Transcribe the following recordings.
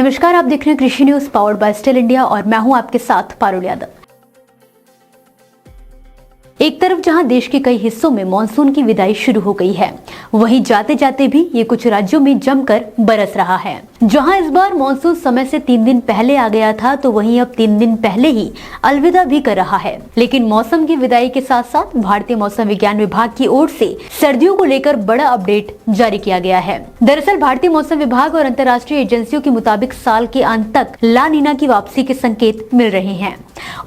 नमस्कार, आप देख रहे हैं कृषि news powered by still India और मैं हूं आपके साथ पारुल यादव। एक तरफ जहां देश के कई हिस्सों में मानसून की विदाई शुरू हो गई है, वहीं जाते जाते भी ये कुछ राज्यों में जमकर बरस रहा है। जहां इस बार मानसून समय से 3 दिन पहले आ गया था, तो वहीं अब 3 दिन पहले ही अलविदा भी कर रहा है। लेकिन मौसम की विदाई के साथ साथ भारतीय मौसम विज्ञान विभाग की ओर से सर्दियों को लेकर बड़ा अपडेट जारी किया गया है। दरअसल भारतीय मौसम विभाग और अंतर्राष्ट्रीय एजेंसियों के मुताबिक साल के अंत तक ला नीना की वापसी के संकेत मिल रहे हैं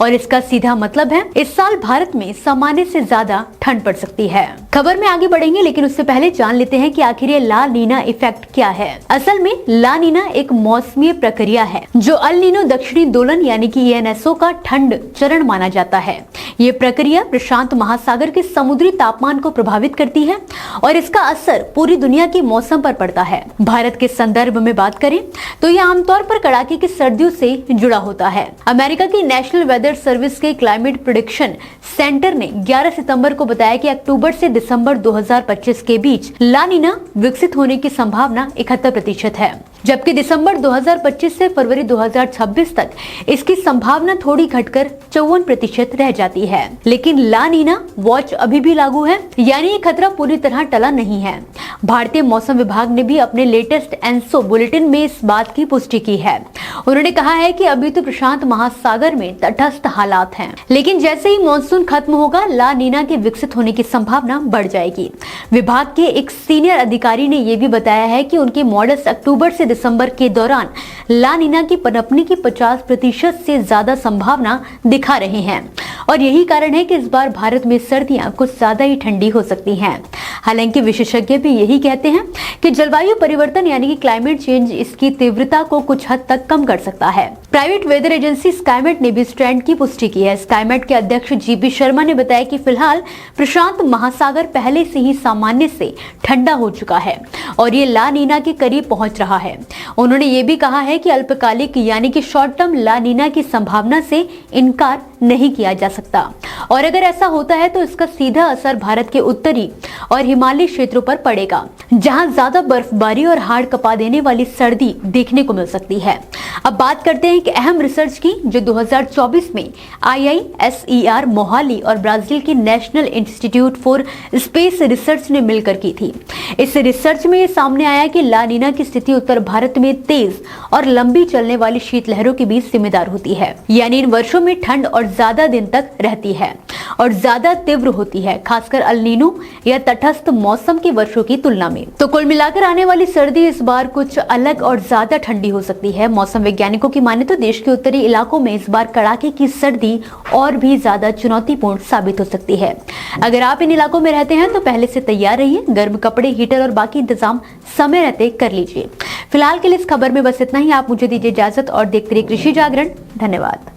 और इसका सीधा मतलब है इस साल भारत में सामान्य से ज्यादा ठंड पड़ सकती है। खबर में आगे बढ़ेंगे, लेकिन उससे पहले जान लेते हैं कि आखिर ये ला नीना इफेक्ट क्या है। असल में ला नीना एक मौसमी प्रक्रिया है जो अल नीनो दक्षिणी दोलन यानी कि ENSO का ठंड चरण माना जाता है। ये प्रक्रिया प्रशांत महासागर के समुद्री तापमान को प्रभावित करती है और इसका असर पूरी दुनिया के मौसम पर पड़ता है। भारत के संदर्भ में बात करें तो यह आमतौर पर कड़ाके की सर्दियों से जुड़ा होता है। अमेरिका की नेशनल वेदर सर्विस के क्लाइमेट प्रेडिक्शन सेंटर ने 11 सितंबर को बताया कि अक्टूबर से दिसंबर 2025 के बीच ला नीना विकसित होने की संभावना 71% है, जबकि दिसंबर 2025 से फरवरी 2026 तक इसकी संभावना थोड़ी घटकर 54% रह जाती है। लेकिन ला नीना वॉच अभी भी लागू है, यानी ये खतरा पूरी तरह टला नहीं है। भारतीय मौसम विभाग ने भी अपने लेटेस्ट एनसो बुलेटिन में इस बात की पुष्टि की है। उन्होंने कहा है कि अभी तो प्रशांत महासागर में तटस्थ हालात हैं, लेकिन जैसे ही मानसून खत्म होगा ला नीना के विकसित होने की संभावना बढ़ जाएगी। विभाग के एक सीनियर अधिकारी ने यह भी बताया है कि उनके मॉडल्स अक्टूबर से दिसंबर के दौरान ला नीना की पनपने की 50% से ज्यादा संभावना दिखा रहे हैं और यही कारण है कि इस बार भारत में सर्दियां कुछ ज्यादा ही ठंडी हो सकती हैं। हालांकि विशेषज्ञ भी यही कहते हैं कि जलवायु परिवर्तन यानी कि क्लाइमेट चेंज इसकी तीव्रता को कुछ हद तक कम कर सकता है। प्राइवेट वेदर एजेंसी स्काईमेट ने भी इस ट्रेंड की पुष्टि की है। स्काईमेट के अध्यक्ष GB शर्मा ने बताया कि फिलहाल प्रशांत महासागर पहले से ही सामान्य से ठंडा हो चुका है और ये ला नीना के करीब पहुंच रहा है। उन्होंने ये भी कहा है कि अल्पकालिक यानी कि शॉर्ट टर्म ला नीना की संभावना से इनकार नहीं किया जा सकता और अगर ऐसा होता है तो इसका सीधा असर भारत के उत्तरी और हिमालयी क्षेत्रों पर पड़ेगा, जहां ज्यादा बर्फबारी और हाड़ कपा देने वाली सर्दी देखने को मिल सकती है। अब बात करते हैं कि अहम रिसर्च की जो 2024 में IISER मोहाली और ब्राजील की national institute for space research ने मिलकर की थी। इस रिसर्च में ये सामने आया कि ला नीना की स्थिति उत्तर भारत में तेज और लंबी चलने वाली शीतलहरों के बीच जिम्मेदार होती है, यानी इन वर्षों में ठंड और ज्यादा दिन तक रहती है और ज्यादा तीव्र होती है, खासकर अल नीनो या तटस्थ मौसम के वर्षों की तुलना में। तो कुल मिलाकर आने वाली सर्दी इस बार कुछ अलग और ज्यादा ठंडी हो सकती है। मौसम वैज्ञानिकों की माने तो देश के उत्तरी इलाकों में इस बार कड़ाके की सर्दी और भी ज्यादा चुनौतीपूर्ण साबित हो सकती है। अगर आप इन इलाकों में रहते हैं तो पहले से तैयार रहिए, गर्म कपड़े, हीटर और बाकी इंतजाम समय रहते कर लीजिए। फिलहाल के लिए इस खबर में बस इतना ही। आप मुझे दीजिए इजाजत और देखते रहिए कृषि जागरण। धन्यवाद।